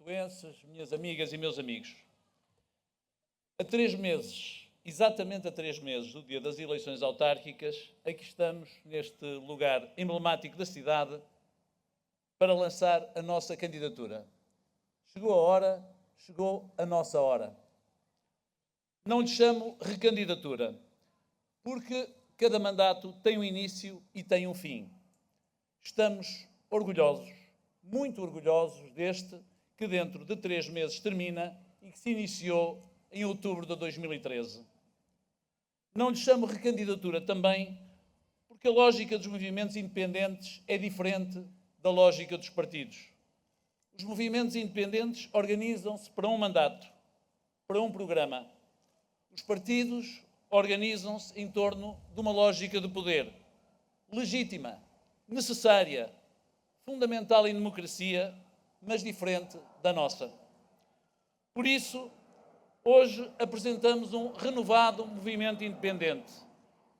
portuenses, minhas amigas e meus amigos. A 3 meses, exatamente a 3 meses do dia das eleições autárquicas, aqui estamos neste lugar emblemático da cidade para lançar a nossa candidatura. Chegou a hora, chegou a nossa hora. Não lhe chamo recandidatura, porque cada mandato tem um início e tem um fim. Estamos orgulhosos, muito orgulhosos deste, que dentro de 3 meses termina e que se iniciou em outubro de 2013. Não lhe chamo recandidatura também porque a lógica dos movimentos independentes é diferente da lógica dos partidos. Os movimentos independentes organizam-se para um mandato, para um programa. Os partidos organizam-se em torno de uma lógica de poder, legítima, necessária, fundamental em democracia, mas diferente da nossa. Por isso, hoje apresentamos um renovado movimento independente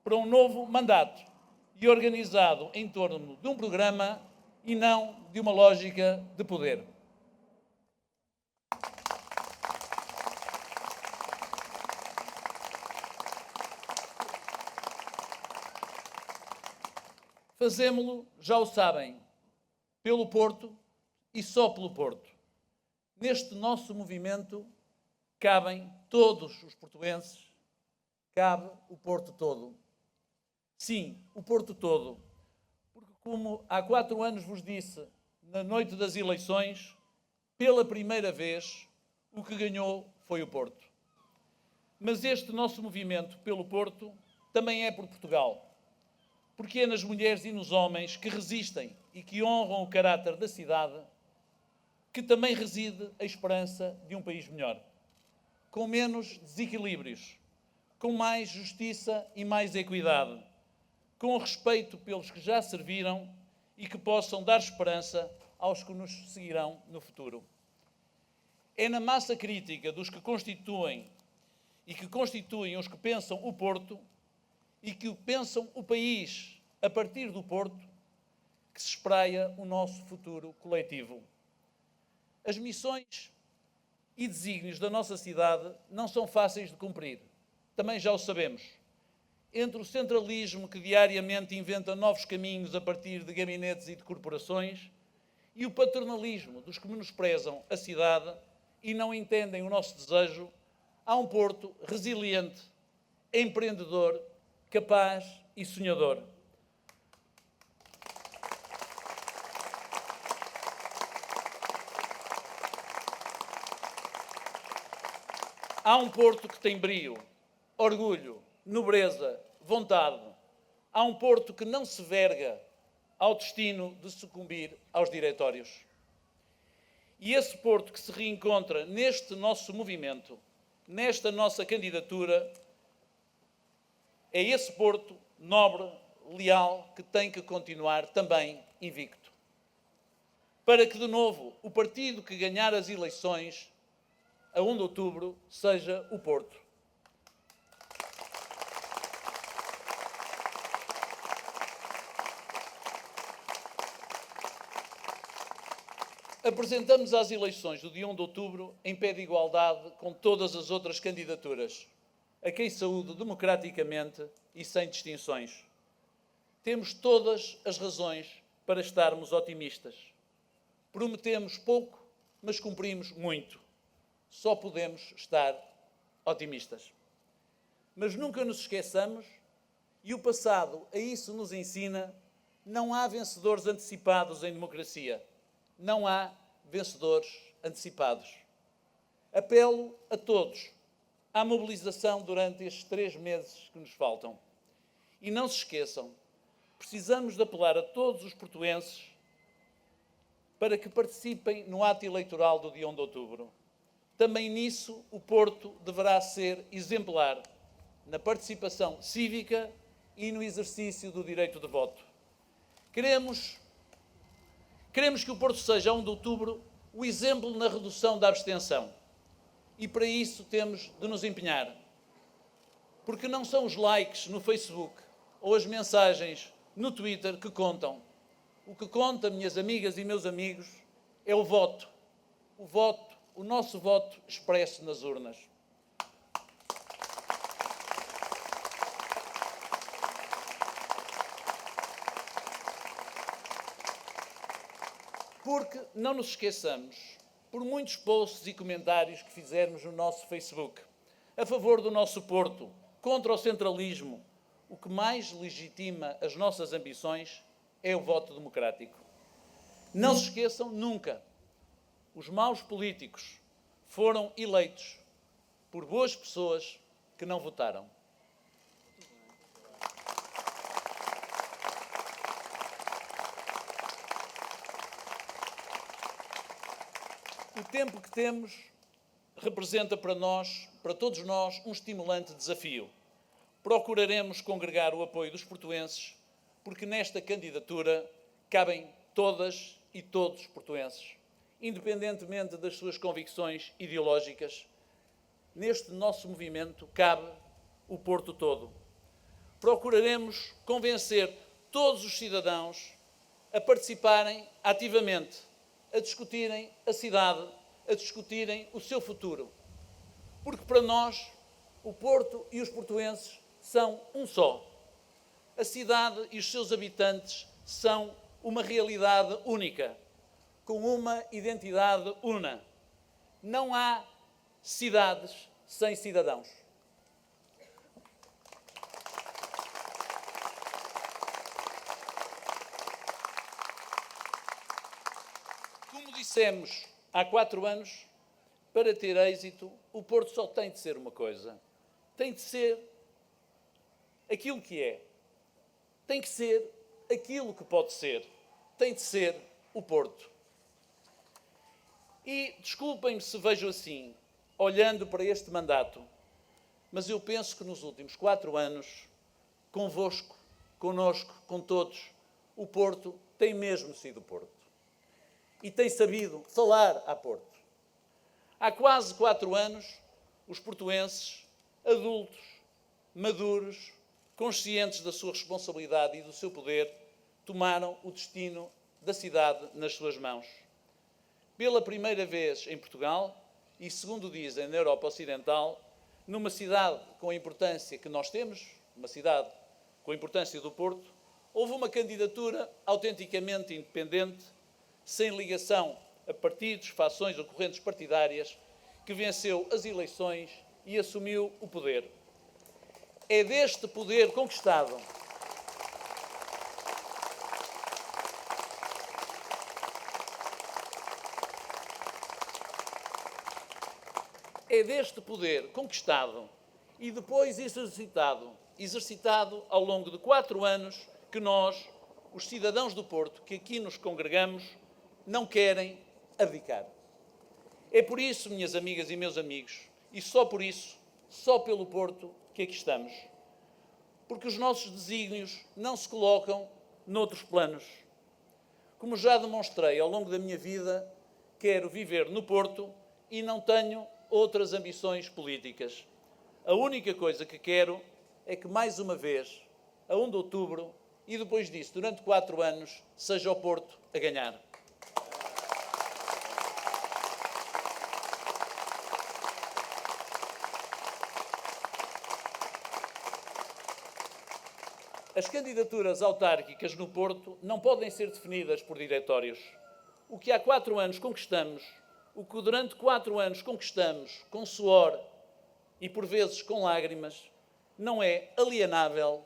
para um novo mandato e organizado em torno de um programa e não de uma lógica de poder. Fazemo-lo, já o sabem, pelo Porto e só pelo Porto. Neste nosso movimento cabem todos os portuenses, cabe o Porto todo. Sim, o Porto todo. Porque, como há 4 anos vos disse, na noite das eleições, pela primeira vez, o que ganhou foi o Porto. Mas este nosso movimento pelo Porto também é por Portugal. Porque é nas mulheres e nos homens que resistem e que honram o caráter da cidade que também reside a esperança de um país melhor, com menos desequilíbrios, com mais justiça e mais equidade, com respeito pelos que já serviram e que possam dar esperança aos que nos seguirão no futuro. É na massa crítica dos que constituem os que pensam o Porto e que pensam o país a partir do Porto, que se espraia o nosso futuro coletivo. As missões e desígnios da nossa cidade não são fáceis de cumprir, também já o sabemos. Entre o centralismo que diariamente inventa novos caminhos a partir de gabinetes e de corporações e o paternalismo dos que menosprezam a cidade e não entendem o nosso desejo, há um Porto resiliente, empreendedor, capaz e sonhador. Há um Porto que tem brio, orgulho, nobreza, vontade. Há um Porto que não se verga ao destino de sucumbir aos diretórios. E esse Porto que se reencontra neste nosso movimento, nesta nossa candidatura, é esse Porto nobre, leal, que tem que continuar também invicto. Para que, de novo, o partido que ganhar as eleições a 1 de outubro seja o Porto. Apresentamos às eleições do dia 1 de outubro em pé de igualdade com todas as outras candidaturas, a quem saúdo democraticamente e sem distinções. Temos todas as razões para estarmos otimistas. Prometemos pouco, mas cumprimos muito. Só podemos estar otimistas. Mas nunca nos esqueçamos, e o passado a isso nos ensina, não há vencedores antecipados em democracia. Não há vencedores antecipados. Apelo a todos à mobilização durante estes 3 meses que nos faltam. E não se esqueçam, precisamos de apelar a todos os portuenses para que participem no ato eleitoral do dia 1 de outubro. Também nisso o Porto deverá ser exemplar, na participação cívica e no exercício do direito de voto. Queremos que o Porto seja, a 1 de outubro, o exemplo na redução da abstenção. E para isso temos de nos empenhar. Porque não são os likes no Facebook ou as mensagens no Twitter que contam. O que conta, minhas amigas e meus amigos, é o voto. o nosso voto expresso nas urnas. Porque, não nos esqueçamos, por muitos posts e comentários que fizermos no nosso Facebook, a favor do nosso Porto, contra o centralismo, o que mais legitima as nossas ambições é o voto democrático. Não se esqueçam nunca, os maus políticos foram eleitos por boas pessoas que não votaram. O tempo que temos representa para nós, para todos nós, um estimulante desafio. Procuraremos congregar o apoio dos portuenses, porque nesta candidatura cabem todas e todos os portuenses, independentemente das suas convicções ideológicas. Neste nosso movimento cabe o Porto todo. Procuraremos convencer todos os cidadãos a participarem ativamente, a discutirem a cidade, a discutirem o seu futuro. Porque para nós, o Porto e os portuenses são um só. A cidade e os seus habitantes são uma realidade única, com uma identidade una. Não há cidades sem cidadãos. Como dissemos há 4 anos, para ter êxito, o Porto só tem de ser uma coisa. Tem de ser aquilo que é. Tem que ser aquilo que pode ser. Tem de ser o Porto. E desculpem-me se vejo assim, olhando para este mandato, mas eu penso que nos últimos 4 anos, convosco, conosco, com todos, o Porto tem mesmo sido o Porto. E tem sabido falar a Porto. Há quase 4 anos, os portuenses, adultos, maduros, conscientes da sua responsabilidade e do seu poder, tomaram o destino da cidade nas suas mãos. Pela primeira vez em Portugal, e segundo dizem na Europa Ocidental, numa cidade com a importância que nós temos, uma cidade com a importância do Porto, houve uma candidatura autenticamente independente, sem ligação a partidos, fações ou correntes partidárias, que venceu as eleições e assumiu o poder. É deste poder conquistado e depois exercitado ao longo de 4 anos que nós, os cidadãos do Porto, que aqui nos congregamos, não querem abdicar. É por isso, minhas amigas e meus amigos, e só por isso, só pelo Porto, que aqui estamos. Porque os nossos desígnios não se colocam noutros planos. Como já demonstrei ao longo da minha vida, quero viver no Porto e não tenho outras ambições políticas. A única coisa que quero é que, mais uma vez, a 1 de outubro, e depois disso, durante 4 anos, seja o Porto a ganhar. As candidaturas autárquicas no Porto não podem ser definidas por diretórios. O que há 4 anos conquistamos, o que durante 4 anos conquistamos com suor e por vezes com lágrimas, não é alienável,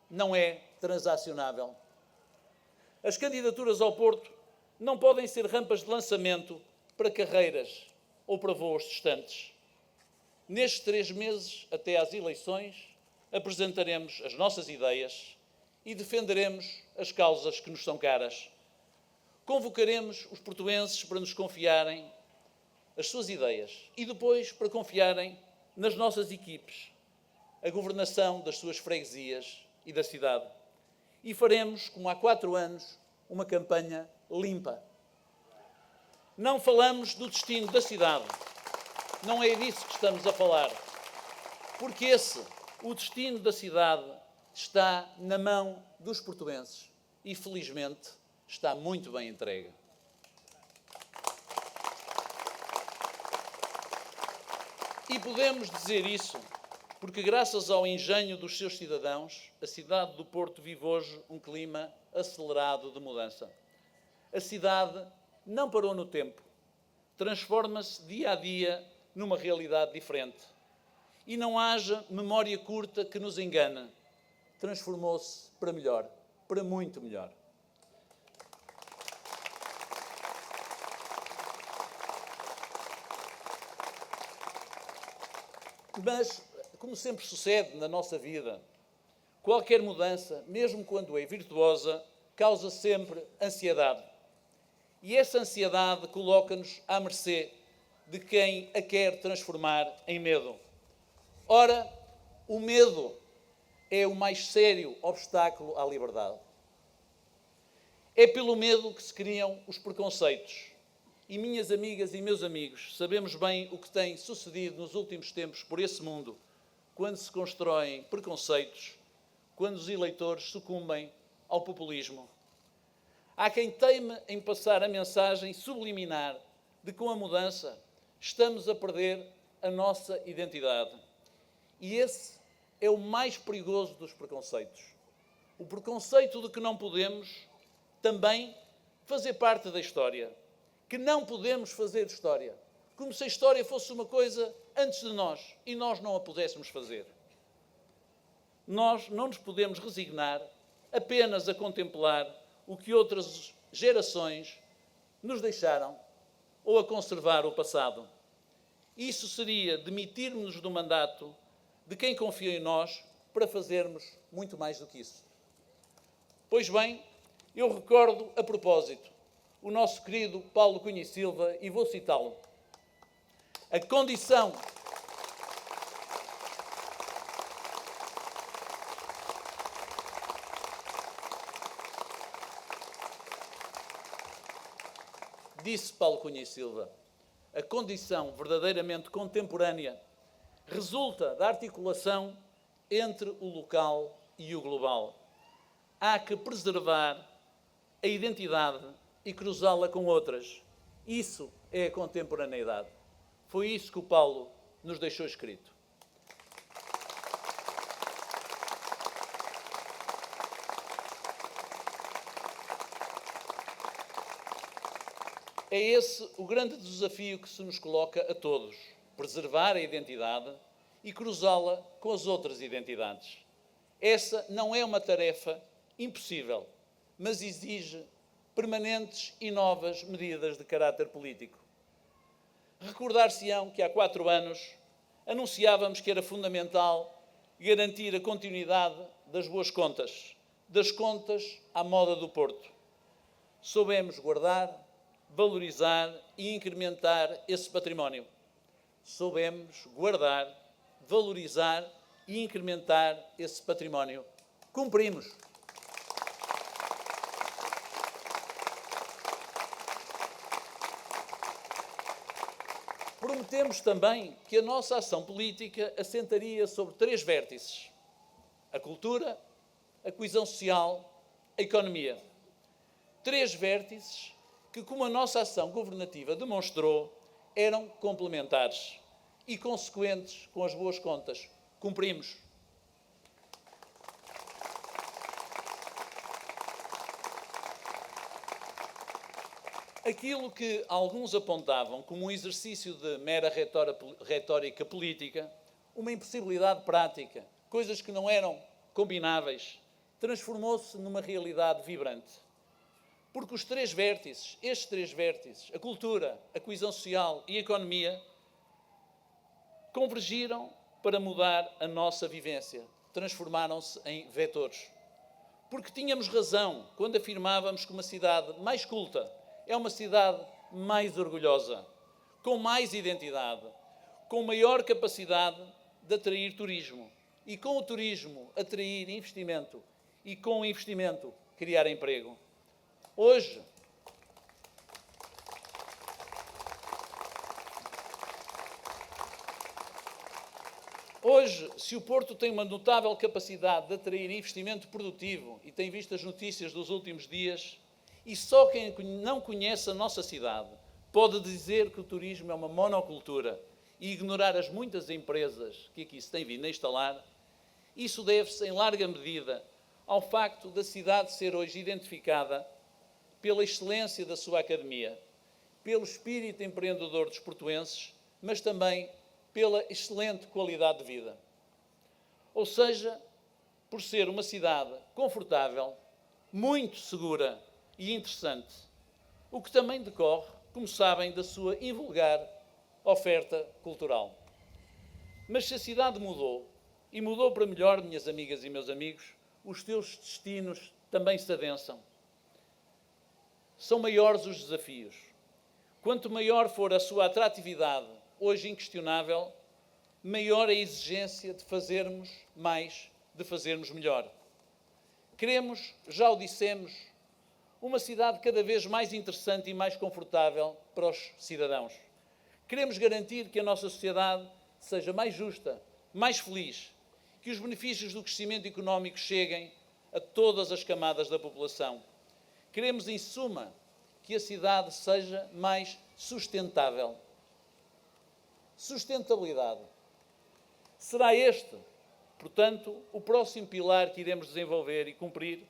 não é transacionável. As candidaturas ao Porto não podem ser rampas de lançamento para carreiras ou para voos distantes. Nestes 3 meses, até às eleições, apresentaremos as nossas ideias e defenderemos as causas que nos são caras. Convocaremos os portuenses para nos confiarem as suas ideias e depois para confiarem nas nossas equipes, a governação das suas freguesias e da cidade. E faremos, como há 4 anos, uma campanha limpa. Não falamos do destino da cidade. Não é disso que estamos a falar. Porque o destino da cidade, está na mão dos portuenses e, felizmente, está muito bem entregue. E podemos dizer isso porque, graças ao engenho dos seus cidadãos, a cidade do Porto vive hoje um clima acelerado de mudança. A cidade não parou no tempo, transforma-se dia a dia numa realidade diferente. E não haja memória curta que nos engane. Transformou-se para melhor, para muito melhor. Mas, como sempre sucede na nossa vida, qualquer mudança, mesmo quando é virtuosa, causa sempre ansiedade. E essa ansiedade coloca-nos à mercê de quem a quer transformar em medo. Ora, o medo é o mais sério obstáculo à liberdade. É pelo medo que se criam os preconceitos. E, minhas amigas e meus amigos, sabemos bem o que tem sucedido nos últimos tempos por esse mundo, quando se constroem preconceitos, quando os eleitores sucumbem ao populismo. Há quem teime em passar a mensagem subliminar de que com a mudança estamos a perder a nossa identidade. E esse é o mais perigoso dos preconceitos. O preconceito de que não podemos também fazer parte da história. Que não podemos fazer história. Como se a história fosse uma coisa antes de nós e nós não a pudéssemos fazer. Nós não nos podemos resignar apenas a contemplar o que outras gerações nos deixaram ou a conservar o passado. Isso seria demitirmos-nos do mandato de quem confia em nós para fazermos muito mais do que isso. Pois bem, eu recordo a propósito o nosso querido Paulo Cunha e Silva e vou citá-lo. A condição disse Paulo Cunha e Silva, a condição verdadeiramente contemporânea resulta da articulação entre o local e o global. Há que preservar a identidade e cruzá-la com outras. Isso é a contemporaneidade. Foi isso que o Paulo nos deixou escrito. É esse o grande desafio que se nos coloca a todos, preservar a identidade e cruzá-la com as outras identidades. Essa não é uma tarefa impossível, mas exige permanentes e novas medidas de caráter político. Recordar-se-ão que há 4 anos anunciávamos que era fundamental garantir a continuidade das boas contas, das contas à moda do Porto. Soubemos guardar, valorizar e incrementar esse património. Soubemos guardar, valorizar e incrementar esse património. Cumprimos. Prometemos também que a nossa ação política assentaria sobre 3 vértices: a cultura, a coesão social, a economia. 3 vértices que, como a nossa ação governativa demonstrou, eram complementares e consequentes com as boas contas. Cumprimos. Aquilo que alguns apontavam como um exercício de mera retórica política, uma impossibilidade prática, coisas que não eram combináveis, transformou-se numa realidade vibrante. Porque os 3 vértices, estes 3 vértices, a cultura, a coesão social e a economia, convergiram para mudar a nossa vivência, transformaram-se em vetores. Porque tínhamos razão quando afirmávamos que uma cidade mais culta é uma cidade mais orgulhosa, com mais identidade, com maior capacidade de atrair turismo e com o turismo atrair investimento e com o investimento criar emprego. Hoje, se o Porto tem uma notável capacidade de atrair investimento produtivo e tem visto as notícias dos últimos dias, e só quem não conhece a nossa cidade pode dizer que o turismo é uma monocultura e ignorar as muitas empresas que aqui se têm vindo a instalar, isso deve-se, em larga medida, ao facto da cidade ser hoje identificada pela excelência da sua academia, pelo espírito empreendedor dos portuenses, mas também pela excelente qualidade de vida. Ou seja, por ser uma cidade confortável, muito segura e interessante, o que também decorre, como sabem, da sua invulgar oferta cultural. Mas se a cidade mudou, e mudou para melhor, minhas amigas e meus amigos, os seus destinos também se adensam. São maiores os desafios. Quanto maior for a sua atratividade, hoje inquestionável, maior a exigência de fazermos mais, de fazermos melhor. Queremos, já o dissemos, uma cidade cada vez mais interessante e mais confortável para os cidadãos. Queremos garantir que a nossa sociedade seja mais justa, mais feliz, que os benefícios do crescimento económico cheguem a todas as camadas da população. Queremos, em suma, que a cidade seja mais sustentável. Sustentabilidade. Será este, portanto, o próximo pilar que iremos desenvolver e cumprir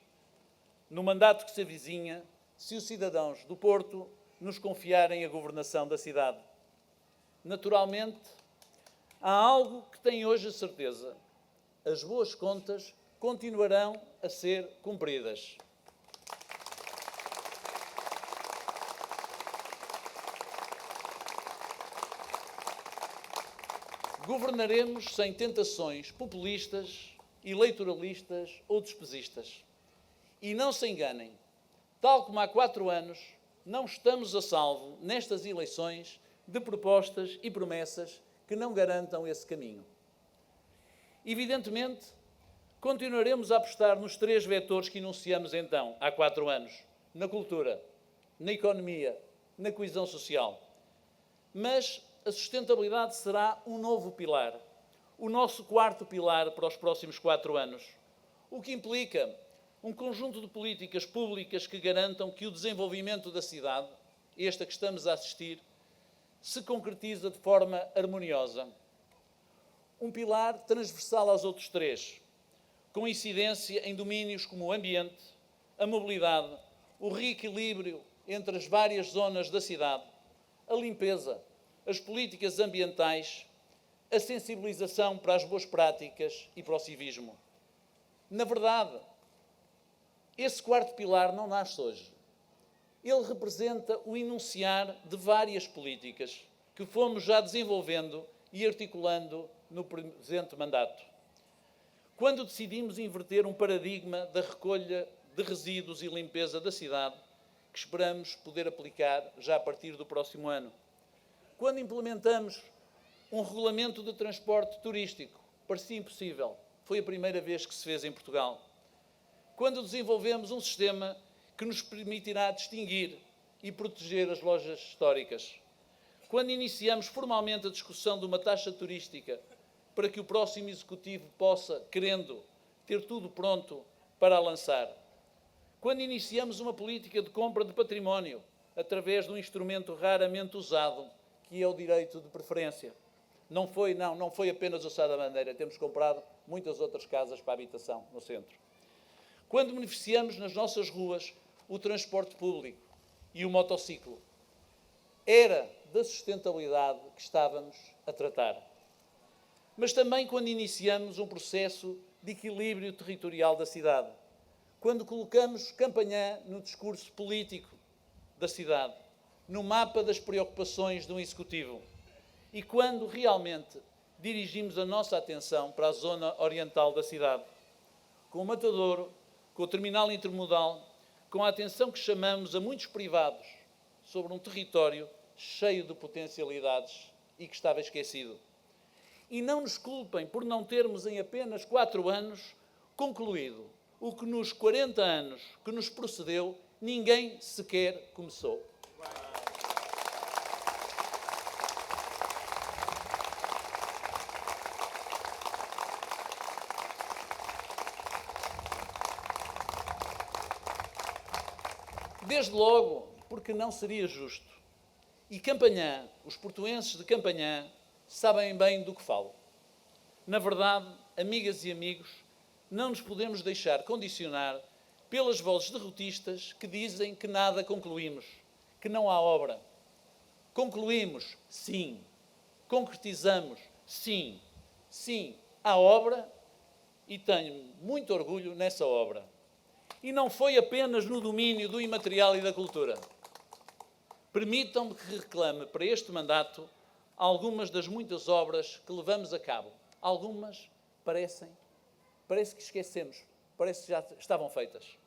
no mandato que se avizinha, se os cidadãos do Porto nos confiarem a governação da cidade. Naturalmente, há algo que têm hoje a certeza: as boas contas continuarão a ser cumpridas. Governaremos sem tentações populistas, eleitoralistas ou despesistas. E não se enganem, tal como há 4 anos, não estamos a salvo, nestas eleições, de propostas e promessas que não garantam esse caminho. Evidentemente, continuaremos a apostar nos 3 vetores que enunciamos então, há 4 anos, na cultura, na economia, na coesão social. Mas a sustentabilidade será um novo pilar, o nosso 4º pilar para os próximos 4 anos, o que implica um conjunto de políticas públicas que garantam que o desenvolvimento da cidade, esta que estamos a assistir, se concretiza de forma harmoniosa. Um pilar transversal aos outros 3, com incidência em domínios como o ambiente, a mobilidade, o reequilíbrio entre as várias zonas da cidade, a limpeza, as políticas ambientais, a sensibilização para as boas práticas e para o civismo. Na verdade, esse 4º pilar não nasce hoje. Ele representa o enunciar de várias políticas que fomos já desenvolvendo e articulando no presente mandato. Quando decidimos inverter um paradigma da recolha de resíduos e limpeza da cidade, que esperamos poder aplicar já a partir do próximo ano. Quando implementamos um regulamento de transporte turístico, parecia impossível, foi a primeira vez que se fez em Portugal. Quando desenvolvemos um sistema que nos permitirá distinguir e proteger as lojas históricas. Quando iniciamos formalmente a discussão de uma taxa turística para que o próximo executivo possa, querendo, ter tudo pronto para a lançar. Quando iniciamos uma política de compra de património através de um instrumento raramente usado, que é o direito de preferência. Não foi apenas o Sá da Bandeira, temos comprado muitas outras casas para a habitação no centro. Quando beneficiamos nas nossas ruas o transporte público e o motociclo. Era da sustentabilidade que estávamos a tratar. Mas também quando iniciamos um processo de equilíbrio territorial da cidade. Quando colocamos Campanhã no discurso político da cidade, no mapa das preocupações de um executivo. E quando realmente dirigimos a nossa atenção para a zona oriental da cidade, com o Matadouro, com o terminal intermodal, com a atenção que chamamos a muitos privados sobre um território cheio de potencialidades e que estava esquecido. E não nos culpem por não termos em apenas 4 anos concluído o que nos 40 anos que nos precedeu ninguém sequer começou. Desde logo, porque não seria justo. E Campanhã, os portuenses de Campanhã, sabem bem do que falo. Na verdade, amigas e amigos, não nos podemos deixar condicionar pelas vozes derrotistas que dizem que nada concluímos, que não há obra. Concluímos, sim. Concretizamos, sim. Sim, há obra e tenho muito orgulho nessa obra. E não foi apenas no domínio do imaterial e da cultura. Permitam-me que reclame para este mandato algumas das muitas obras que levamos a cabo. Algumas parece que esquecemos, parece que já estavam feitas.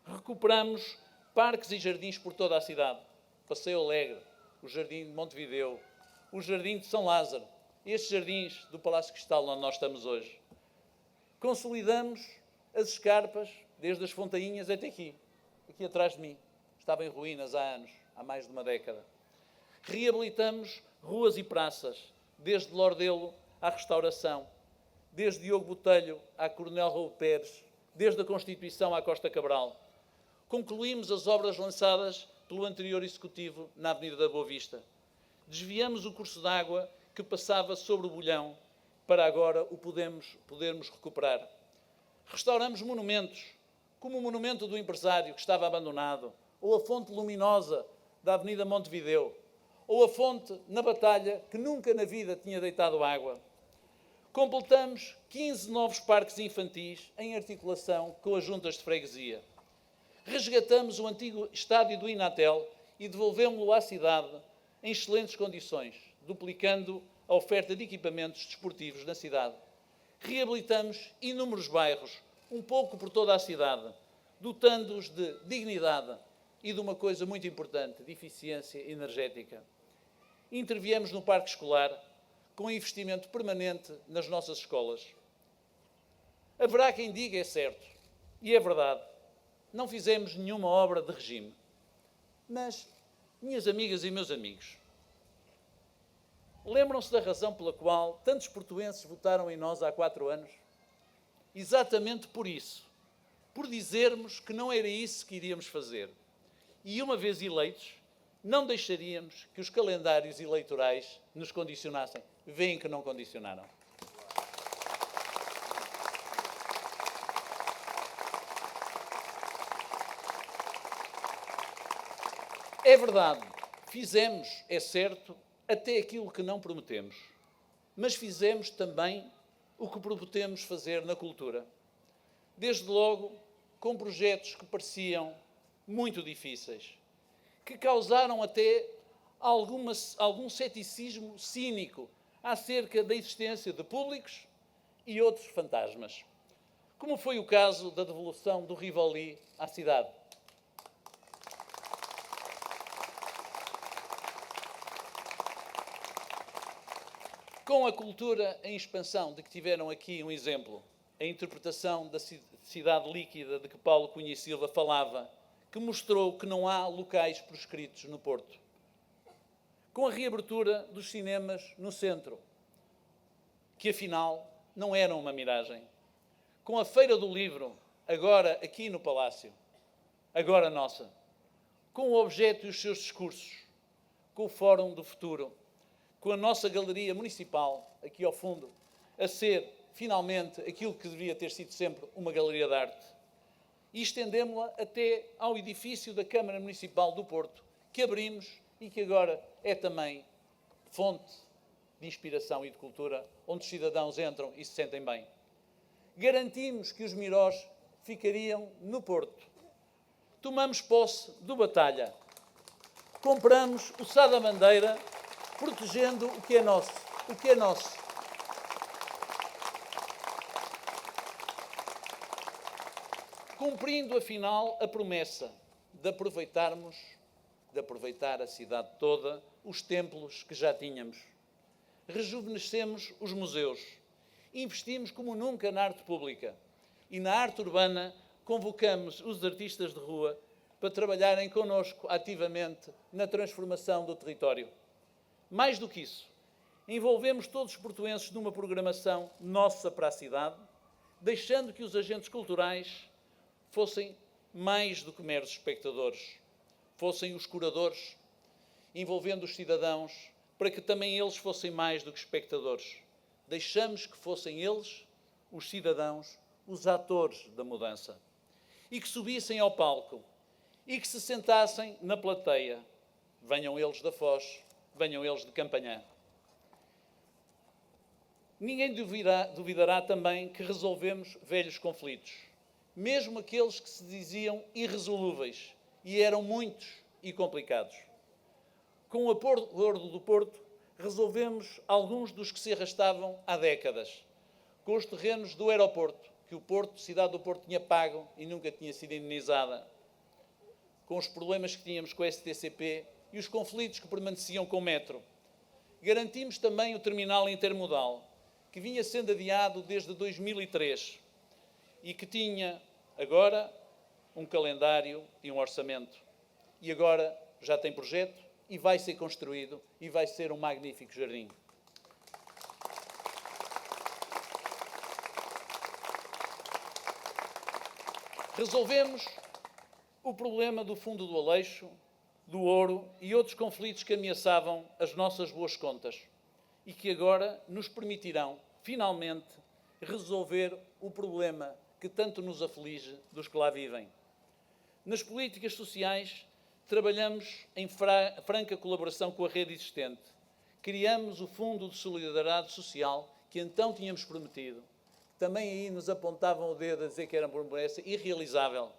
Recuperamos parques e jardins por toda a cidade. Passeio Alegre, o Jardim de Montevideo, o Jardim de São Lázaro, estes jardins do Palácio Cristal onde nós estamos hoje. Consolidamos as escarpas, desde as Fontainhas até aqui atrás de mim. Estava em ruínas há anos, há mais de uma década. Reabilitamos ruas e praças, desde Lordelo à Restauração, desde Diogo Botelho à Coronel Raul Pérez, desde a Constituição à Costa Cabral. Concluímos as obras lançadas pelo anterior Executivo na Avenida da Boa Vista. Desviamos o curso de água que passava sobre o Bolhão para agora o podermos recuperar. Restauramos monumentos, como o monumento do empresário que estava abandonado, ou a fonte luminosa da Avenida Montevideo, ou a fonte na Batalha que nunca na vida tinha deitado água. Completamos 15 novos parques infantis em articulação com as juntas de freguesia. Resgatamos o antigo estádio do Inatel e devolvemos-lo à cidade em excelentes condições, duplicando a oferta de equipamentos desportivos na cidade. Reabilitamos inúmeros bairros, um pouco por toda a cidade, dotando-os de dignidade e de uma coisa muito importante, de eficiência energética. Interviemos no parque escolar com investimento permanente nas nossas escolas. Haverá quem diga, é certo, e é verdade, não fizemos nenhuma obra de regime. Mas, minhas amigas e meus amigos, lembram-se da razão pela qual tantos portuenses votaram em nós há 4 anos? Exatamente por isso. Por dizermos que não era isso que iríamos fazer. E uma vez eleitos, não deixaríamos que os calendários eleitorais nos condicionassem. Veem que não condicionaram. É verdade, fizemos, é certo, até aquilo que não prometemos. Mas fizemos também o que prometemos fazer na cultura. Desde logo, com projetos que pareciam muito difíceis, que causaram até algum ceticismo cínico acerca da existência de públicos e outros fantasmas, como foi o caso da devolução do Rivoli à cidade. Com a cultura em expansão, de que tiveram aqui um exemplo, a interpretação da cidade líquida de que Paulo Cunha e Silva falava, que mostrou que não há locais proscritos no Porto. Com a reabertura dos cinemas no centro, que afinal não eram uma miragem. Com a Feira do Livro, agora aqui no Palácio, agora nossa. Com o objeto e os seus discursos. Com o Fórum do Futuro. Com a nossa Galeria Municipal, aqui ao fundo, a ser, finalmente, aquilo que devia ter sido sempre uma galeria de arte. E estendemos-la até ao edifício da Câmara Municipal do Porto, que abrimos e que agora é também fonte de inspiração e de cultura, onde os cidadãos entram e se sentem bem. Garantimos que os Mirós ficariam no Porto. Tomamos posse do Batalha. Compramos o Sá da Bandeira, protegendo o que é nosso. O que é nosso. Cumprindo, afinal, a promessa de aproveitar a cidade toda, os templos que já tínhamos. Rejuvenescemos os museus. Investimos como nunca na arte pública. E na arte urbana, convocamos os artistas de rua para trabalharem connosco ativamente na transformação do território. Mais do que isso, envolvemos todos os portuenses numa programação nossa para a cidade, deixando que os agentes culturais fossem mais do que meros espectadores, fossem os curadores, envolvendo os cidadãos para que também eles fossem mais do que espectadores. Deixamos que fossem eles, os cidadãos, os atores da mudança. E que subissem ao palco e que se sentassem na plateia. Venham eles da Foz, venham eles de Campanhã. Ninguém duvidará também que resolvemos velhos conflitos, mesmo aqueles que se diziam irresolúveis, e eram muitos e complicados. Com o acordo do Porto, resolvemos alguns dos que se arrastavam há décadas, com os terrenos do aeroporto, que o Porto, cidade do Porto, tinha pago e nunca tinha sido indenizada, com os problemas que tínhamos com a STCP e os conflitos que permaneciam com o metro. Garantimos também o terminal intermodal, que vinha sendo adiado desde 2003 e que tinha agora um calendário e um orçamento. E agora já tem projeto e vai ser construído e vai ser um magnífico jardim. Resolvemos o problema do fundo do Aleixo, do ouro e outros conflitos que ameaçavam as nossas boas contas e que agora nos permitirão, finalmente, resolver o problema que tanto nos aflige dos que lá vivem. Nas políticas sociais, trabalhamos em franca colaboração com a rede existente. Criamos o Fundo de Solidariedade Social, que então tínhamos prometido. Também aí nos apontavam o dedo a dizer que era uma promessa irrealizável.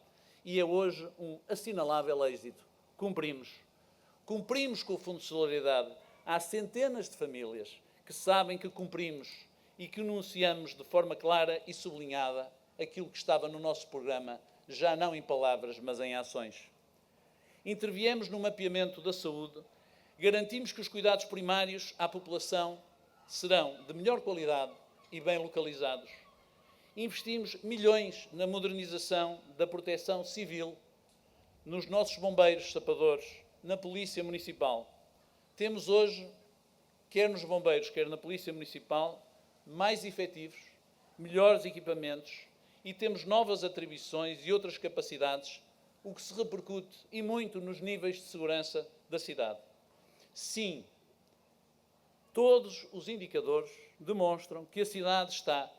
E é hoje um assinalável êxito. Cumprimos. Cumprimos com o Fundo de Solidariedade. Há centenas de famílias que sabem que cumprimos e que anunciamos de forma clara e sublinhada aquilo que estava no nosso programa, já não em palavras, mas em ações. Interviemos no mapeamento da saúde, garantimos que os cuidados primários à população serão de melhor qualidade e bem localizados. Investimos milhões na modernização da proteção civil, nos nossos bombeiros sapadores, na Polícia Municipal. Temos hoje, quer nos bombeiros, quer na Polícia Municipal, mais efetivos, melhores equipamentos e temos novas atribuições e outras capacidades, o que se repercute e muito nos níveis de segurança da cidade. Sim, todos os indicadores demonstram que a cidade está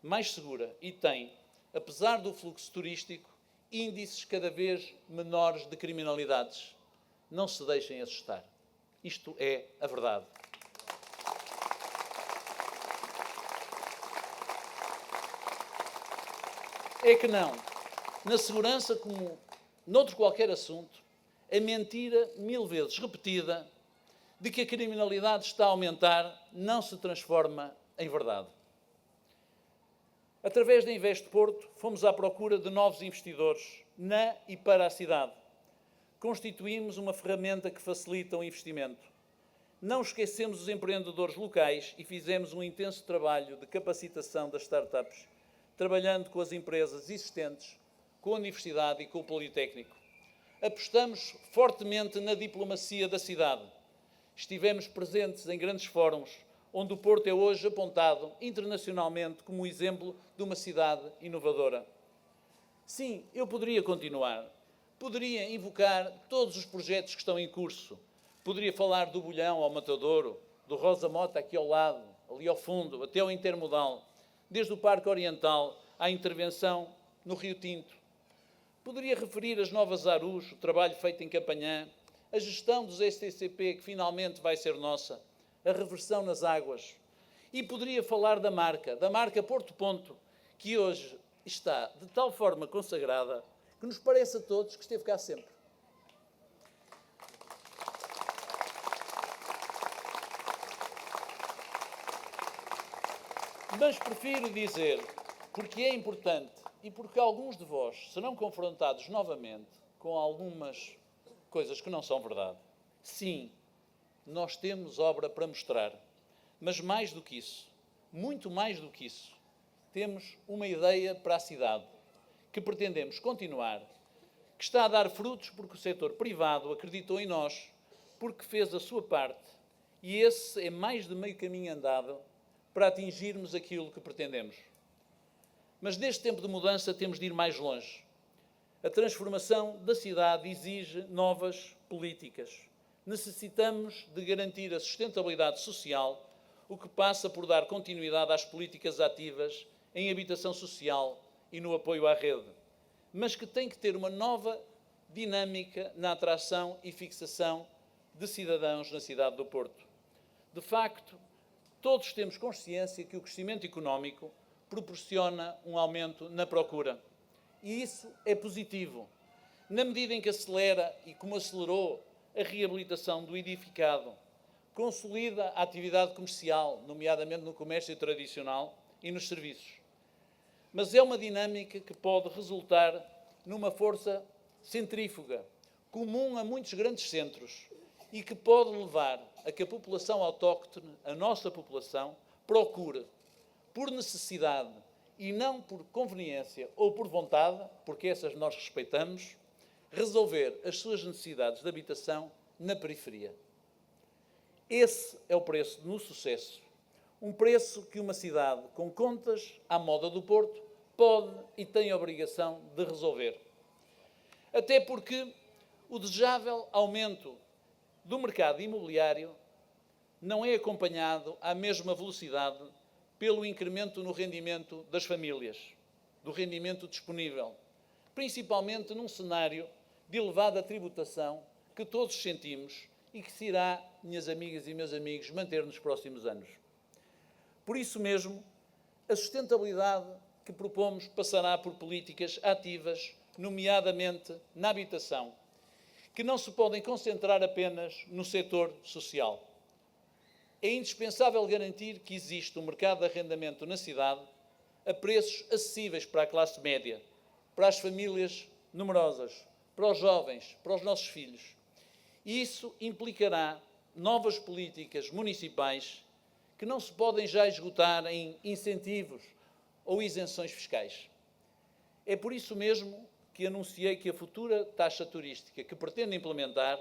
mais segura e tem, apesar do fluxo turístico, índices cada vez menores de criminalidades. Não se deixem assustar. Isto é a verdade. É que não. Na segurança, como noutro qualquer assunto, a mentira 1000 vezes repetida de que a criminalidade está a aumentar não se transforma em verdade. Através da Invest Porto, fomos à procura de novos investidores na e para a cidade. Constituímos uma ferramenta que facilita o investimento. Não esquecemos os empreendedores locais e fizemos um intenso trabalho de capacitação das startups, trabalhando com as empresas existentes, com a Universidade e com o Politécnico. Apostamos fortemente na diplomacia da cidade. Estivemos presentes em grandes fóruns, onde o Porto é hoje apontado internacionalmente como exemplo de uma cidade inovadora. Sim, eu poderia continuar. Poderia invocar todos os projetos que estão em curso. Poderia falar do Bolhão ao Matadouro, do Rosa Mota aqui ao lado, ali ao fundo, até ao Intermodal, desde o Parque Oriental à intervenção no Rio Tinto. Poderia referir as novas ARUs, o trabalho feito em Campanhã, a gestão dos STCP, que finalmente vai ser nossa, a reversão nas águas. E poderia falar da marca Porto Ponto, que hoje está de tal forma consagrada que nos parece a todos que esteve cá sempre. Mas prefiro dizer, porque é importante e porque alguns de vós serão confrontados novamente com algumas coisas que não são verdade. Sim, nós temos obra para mostrar, mas mais do que isso, muito mais do que isso, temos uma ideia para a cidade que pretendemos continuar, que está a dar frutos porque o setor privado acreditou em nós, porque fez a sua parte, e esse é mais de meio caminho andado para atingirmos aquilo que pretendemos. Mas neste tempo de mudança temos de ir mais longe. A transformação da cidade exige novas políticas, necessitamos de garantir a sustentabilidade social, o que passa por dar continuidade às políticas ativas em habitação social e no apoio à rede, mas que tem que ter uma nova dinâmica na atração e fixação de cidadãos na cidade do Porto. De facto, todos temos consciência que o crescimento económico proporciona um aumento na procura. E isso é positivo, na medida em que acelera, e como acelerou, a reabilitação do edificado, consolida a atividade comercial, nomeadamente no comércio tradicional e nos serviços. Mas é uma dinâmica que pode resultar numa força centrífuga, comum a muitos grandes centros, e que pode levar a que a população autóctone, a nossa população, procure, por necessidade e não por conveniência ou por vontade, porque essas nós respeitamos, resolver as suas necessidades de habitação na periferia. Esse é o preço no sucesso. Um preço que uma cidade com contas à moda do Porto pode e tem a obrigação de resolver. Até porque o desejável aumento do mercado imobiliário não é acompanhado à mesma velocidade pelo incremento no rendimento das famílias, do rendimento disponível, principalmente num cenário de elevada tributação que todos sentimos e que se irá, minhas amigas e meus amigos, manter nos próximos anos. Por isso mesmo, a sustentabilidade que propomos passará por políticas ativas, nomeadamente na habitação, que não se podem concentrar apenas no setor social. É indispensável garantir que existe um mercado de arrendamento na cidade a preços acessíveis para a classe média, para as famílias numerosas, para os jovens, para os nossos filhos. E isso implicará novas políticas municipais que não se podem já esgotar em incentivos ou isenções fiscais. É por isso mesmo que anunciei que a futura taxa turística que pretendo implementar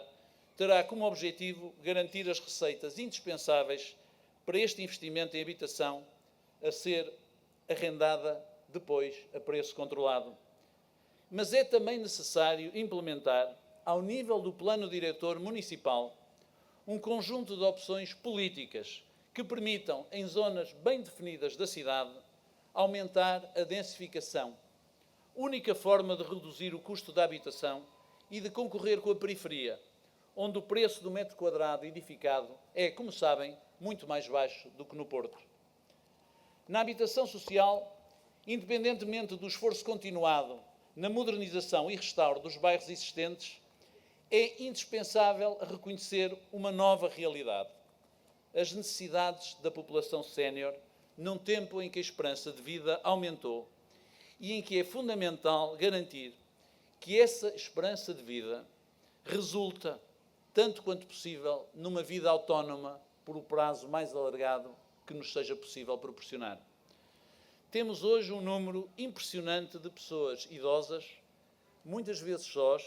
terá como objetivo garantir as receitas indispensáveis para este investimento em habitação a ser arrendada depois a preço controlado. Mas é também necessário implementar, ao nível do Plano Diretor Municipal, um conjunto de opções políticas que permitam, em zonas bem definidas da cidade, aumentar a densificação, única forma de reduzir o custo da habitação e de concorrer com a periferia, onde o preço do metro quadrado edificado é, como sabem, muito mais baixo do que no Porto. Na habitação social, independentemente do esforço continuado na modernização e restauro dos bairros existentes, é indispensável reconhecer uma nova realidade: as necessidades da população sénior, num tempo em que a esperança de vida aumentou e em que é fundamental garantir que essa esperança de vida resulta, tanto quanto possível, numa vida autónoma por o prazo mais alargado que nos seja possível proporcionar. Temos hoje um número impressionante de pessoas idosas, muitas vezes sós,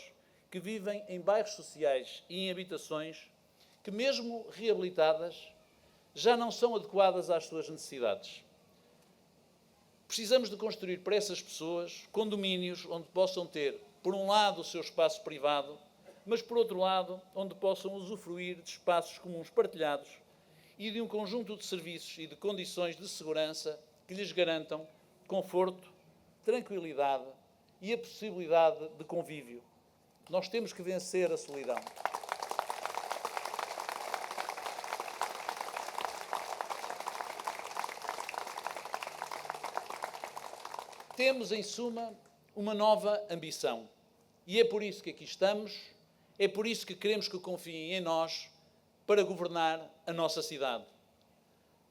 que vivem em bairros sociais e em habitações que, mesmo reabilitadas, já não são adequadas às suas necessidades. Precisamos de construir para essas pessoas condomínios onde possam ter, por um lado, o seu espaço privado, mas, por outro lado, onde possam usufruir de espaços comuns partilhados e de um conjunto de serviços e de condições de segurança que lhes garantam conforto, tranquilidade e a possibilidade de convívio. Nós temos que vencer a solidão. Temos, em suma, uma nova ambição. E é por isso que aqui estamos, é por isso que queremos que confiem em nós para governar a nossa cidade.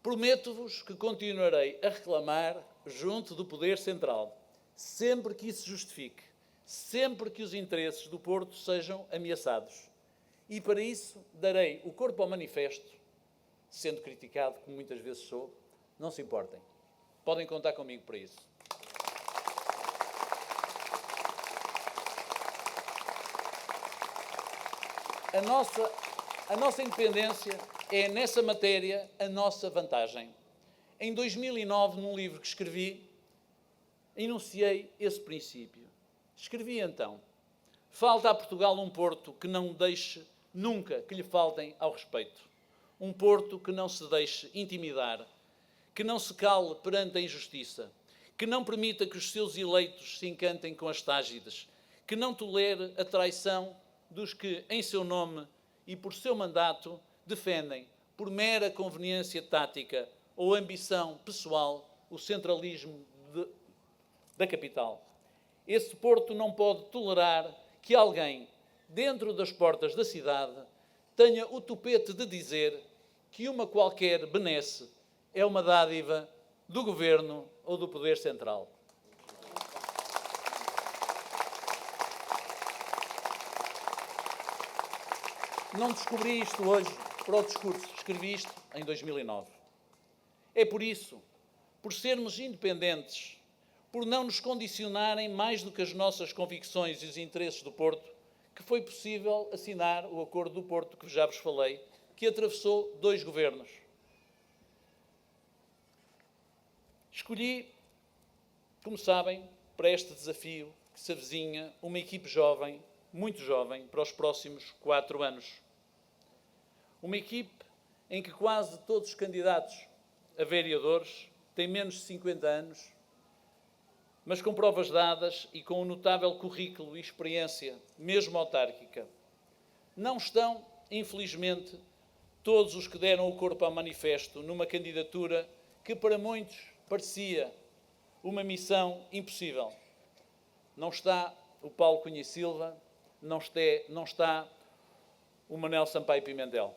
Prometo-vos que continuarei a reclamar junto do Poder Central, sempre que isso justifique, sempre que os interesses do Porto sejam ameaçados. E para isso darei o corpo ao manifesto, sendo criticado, como muitas vezes sou, não se importem. Podem contar comigo para isso. A nossa independência é, nessa matéria, a nossa vantagem. Em 2009, num livro que escrevi, enunciei esse princípio. Escrevi então: falta a Portugal um porto que não deixe nunca que lhe faltem ao respeito. Um Porto que não se deixe intimidar, que não se cale perante a injustiça, que não permita que os seus eleitos se encantem com as tágidas, que não tolere a traição dos que, em seu nome e por seu mandato, defendem, por mera conveniência tática ou ambição pessoal, o centralismo da capital. Esse Porto não pode tolerar que alguém, dentro das portas da cidade, tenha o tupete de dizer que uma qualquer benesse é uma dádiva do Governo ou do Poder Central. Não descobri isto hoje para o discurso, escrevi isto em 2009. É por isso, por sermos independentes, por não nos condicionarem mais do que as nossas convicções e os interesses do Porto, que foi possível assinar o Acordo do Porto, que já vos falei, que atravessou 2 governos. Escolhi, como sabem, para este desafio que se avizinha, uma equipe jovem, muito jovem, para os próximos 4 anos. Uma equipe em que quase todos os candidatos a vereadores têm menos de 50 anos, mas com provas dadas e com um notável currículo e experiência, mesmo autárquica. Não estão, infelizmente, todos os que deram o corpo ao manifesto numa candidatura que para muitos parecia uma missão impossível. Não está o Paulo Cunha e Silva, não está o Manuel Sampaio Pimentel.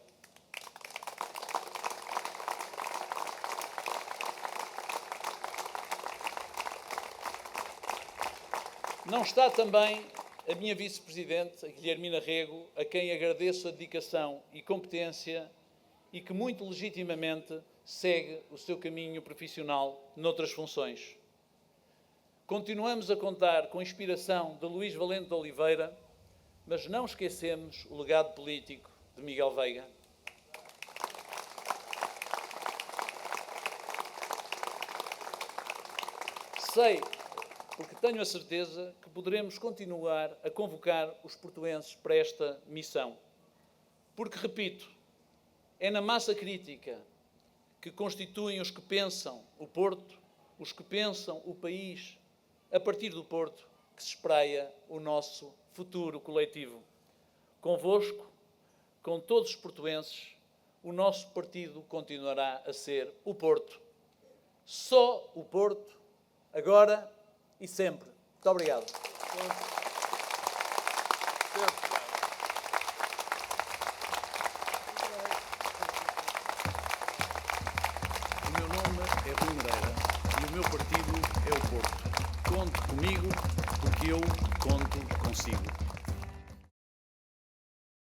Não está também a minha vice-presidente, a Guilhermina Rego, a quem agradeço a dedicação e competência e que muito legitimamente segue o seu caminho profissional noutras funções. Continuamos a contar com a inspiração de Luís Valente de Oliveira, mas não esquecemos o legado político de Miguel Veiga. Sei, porque tenho a certeza que poderemos continuar a convocar os portuenses para esta missão. Porque, repito, é na massa crítica que constituem os que pensam o Porto, os que pensam o país a partir do Porto, que se espraia o nosso futuro coletivo. Convosco, com todos os portuenses, o nosso partido continuará a ser o Porto. Só o Porto, agora e sempre. Muito obrigado. O meu nome é Rui Moreira e o meu partido é o Porto. Conte comigo porque eu conto consigo.